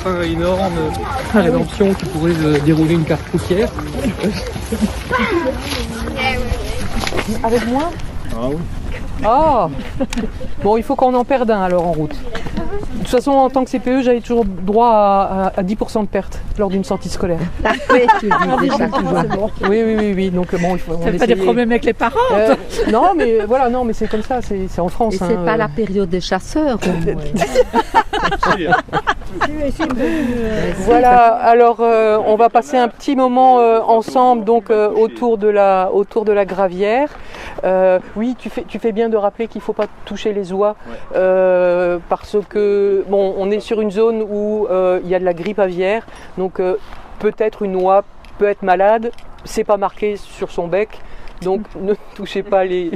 Un énorme rédemption qui pourrait dérouler une carte routière. Avec moi? Ah oui. Ah. Bon, il faut qu'on en perde un alors en route. De toute façon, en tant que CPE, j'avais toujours droit à 10% de perte lors d'une sortie scolaire. Oui. Donc bon, il faut. Ça fait pas des problèmes avec les parents. Non, mais voilà, non, mais c'est comme ça, c'est en France. Et c'est pas la période des chasseurs. Voilà. Alors, on va passer un petit moment ensemble, donc autour de la gravière. Oui, tu fais bien de rappeler qu'il ne faut pas toucher les oies parce que bon, on est sur une zone où il y a de la grippe aviaire, donc peut-être une oie peut être malade, c'est pas marqué sur son bec. Donc ne touchez pas les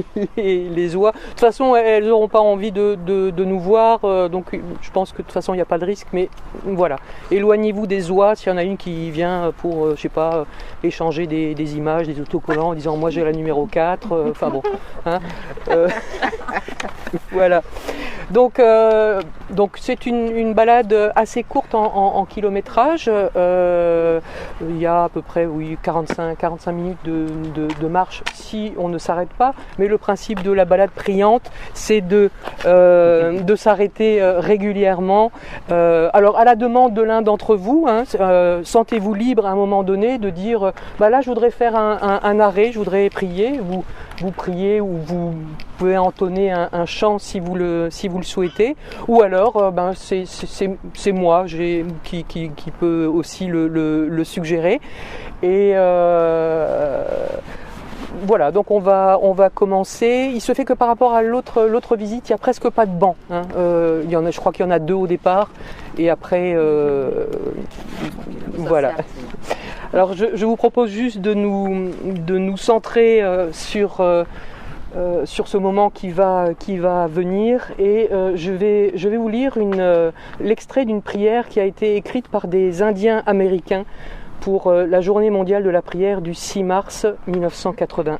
oies. De toute façon, elles n'auront pas envie de nous voir, donc je pense que de toute façon il n'y a pas de risque, mais voilà. Éloignez-vous des oies s'il y en a une qui vient pour, je sais pas, échanger des images, des autocollants en disant moi j'ai la numéro 4, enfin bon. Hein, voilà. Donc c'est une balade assez courte en kilométrage. Il y a à peu près 45 minutes de marche si on ne s'arrête pas, mais le principe de la balade priante, c'est de s'arrêter régulièrement. Alors à la demande de l'un d'entre vous, hein, sentez-vous libre à un moment donné de dire là je voudrais faire un arrêt, je voudrais prier. Vous priez ou vous pouvez entonner un chant si vous le souhaitez, ou alors c'est moi qui peut aussi le suggérer. Et voilà, donc on va commencer. Il se fait que par rapport à l'autre visite, il n'y a presque pas de banc. Hein. Je crois qu'il y en a 2 au départ, et après, voilà. Alors je vous propose juste de nous centrer sur ce moment qui va venir, et je vais vous lire l'extrait d'une prière qui a été écrite par des Indiens américains pour la journée mondiale de la prière du 6 mars 1981.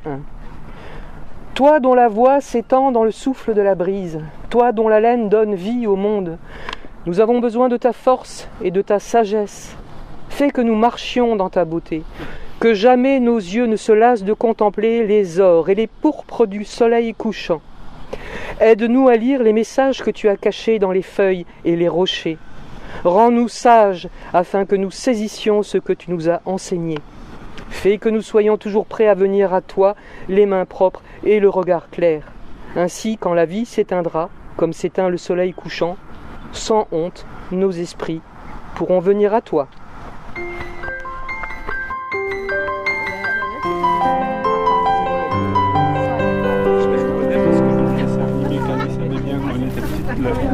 Toi dont la voix s'étend dans le souffle de la brise, toi dont l'haleine donne vie au monde, nous avons besoin de ta force et de ta sagesse. Fais que nous marchions dans ta beauté, que jamais nos yeux ne se lassent de contempler les ors et les pourpres du soleil couchant. Aide-nous à lire les messages que tu as cachés dans les feuilles et les rochers. Rends-nous sages afin que nous saisissions ce que tu nous as enseigné. Fais que nous soyons toujours prêts à venir à toi, les mains propres et le regard clair. Ainsi, quand la vie s'éteindra, comme s'éteint le soleil couchant, sans honte, nos esprits pourront venir à toi.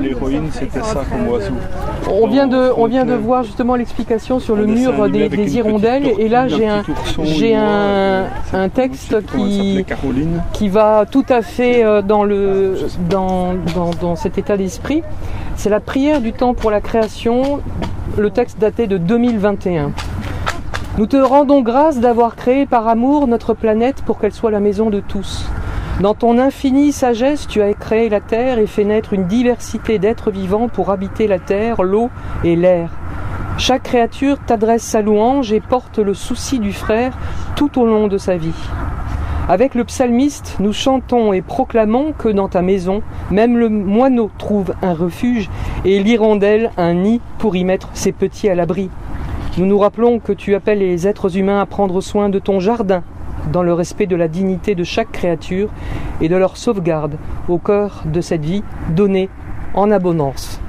L'héroïne, c'était ça comme oiseau. On vient de voir justement l'explication sur le mur des hirondelles, et là j'ai un texte qui va tout à fait dans cet état d'esprit. C'est la prière du temps pour la création, le texte daté de 2021. Nous te rendons grâce d'avoir créé par amour notre planète pour qu'elle soit la maison de tous. Dans ton infinie sagesse, tu as créé la terre et fait naître une diversité d'êtres vivants pour habiter la terre, l'eau et l'air. Chaque créature t'adresse sa louange et porte le souci du frère tout au long de sa vie. Avec le psalmiste, nous chantons et proclamons que dans ta maison, même le moineau trouve un refuge et l'hirondelle un nid pour y mettre ses petits à l'abri. Nous nous rappelons que tu appelles les êtres humains à prendre soin de ton jardin, dans le respect de la dignité de chaque créature et de leur sauvegarde au cœur de cette vie donnée en abondance.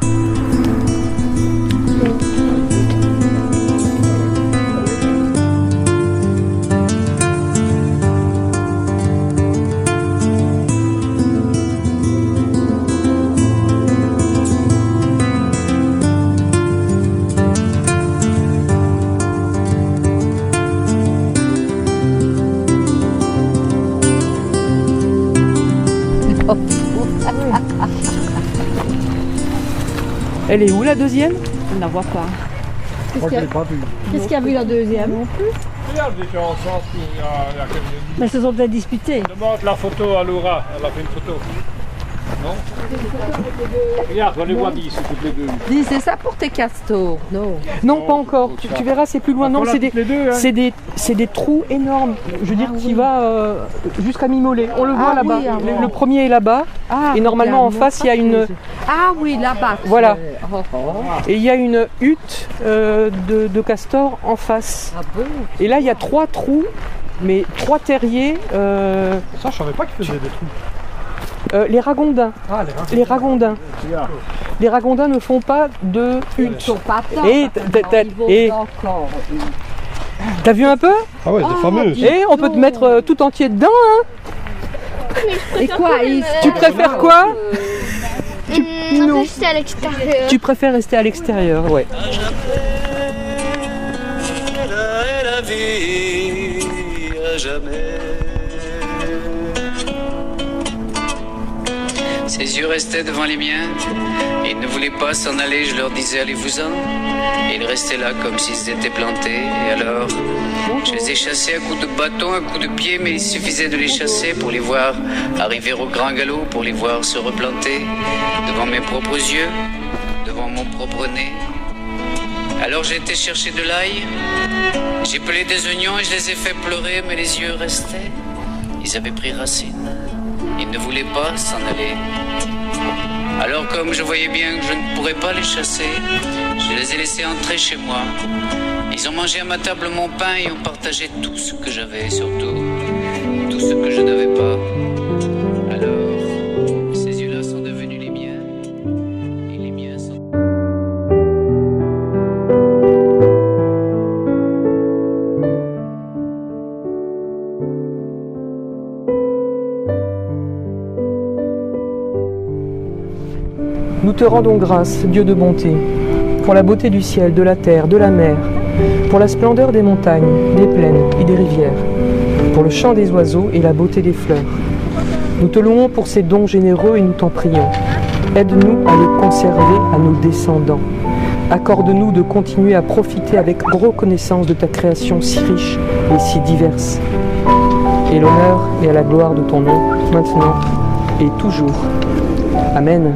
Elle est où la deuxième? On ne la voit pas. Moi, je l'ai pas vue. Qu'est-ce qu'il y a vu la deuxième? Non plus. bien, vous étiez ensemble il y a quelques minutes. Mais ils se sont peut-être disputés. Demande la photo à Laura, elle a fait une photo. Non? Regarde, on les voit d'ici, toutes les deux. Dis, c'est ça pour tes castors, non? Non, pas encore. Tu verras, c'est plus loin. Non, c'est des trous énormes. Je veux dire, qui va jusqu'à mi-mollet. On le voit Ah là-bas. oui, ah bon. Le premier est là-bas. Ah, Et normalement, en regarde, face, il y a une... Ah oui, là-bas. Voilà. Oh, oh. Et il y a une hutte de castors en face. Ah bon? Et là, il y a 3 trous, mais 3 terriers. Ça, je savais pas qu'ils faisaient des trous. Les ragondins. Ah, Les ragondins. Les ragondins ne font pas de Ils hutte. sont pas tard, Et parce que dans le niveau et- encore. T'as vu un peu? Ah ouais, c'est fameux. Et on peut te mettre tout entier dedans, hein? Et quoi, Tu préfères quoi? Non. Rester à l'extérieur. Tu préfères rester à l'extérieur, ouais. La vie à jamais. Ses yeux restaient devant les miens. Ils ne voulaient pas s'en aller, je leur disais allez-vous-en. Et ils restaient là comme s'ils étaient plantés. Et alors, je les ai chassés à coups de bâton, à coups de pied, mais il suffisait de les chasser pour les voir arriver au grand galop, pour les voir se replanter devant mes propres yeux, devant mon propre nez. Alors j'ai été chercher de l'ail, j'ai pelé des oignons et je les ai fait pleurer, mais les yeux restaient. Ils avaient pris racine. Ils ne voulaient pas s'en aller. Alors comme je voyais bien que je ne pourrais pas les chasser, je les ai laissés entrer chez moi. Ils ont mangé à ma table mon pain et ont partagé tout ce que j'avais, surtout tout ce que je n'avais pas. Alors, ces yeux-là sont devenus les miens, et les miens sont... Nous te rendons grâce, Dieu de bonté, pour la beauté du ciel, de la terre, de la mer, pour la splendeur des montagnes, des plaines et des rivières, pour le chant des oiseaux et la beauté des fleurs. Nous te louons pour ces dons généreux et nous t'en prions. Aide-nous à les conserver à nos descendants. Accorde-nous de continuer à profiter avec reconnaissance de ta création si riche et si diverse. Et l'honneur et à la gloire de ton nom, maintenant et toujours. Amen.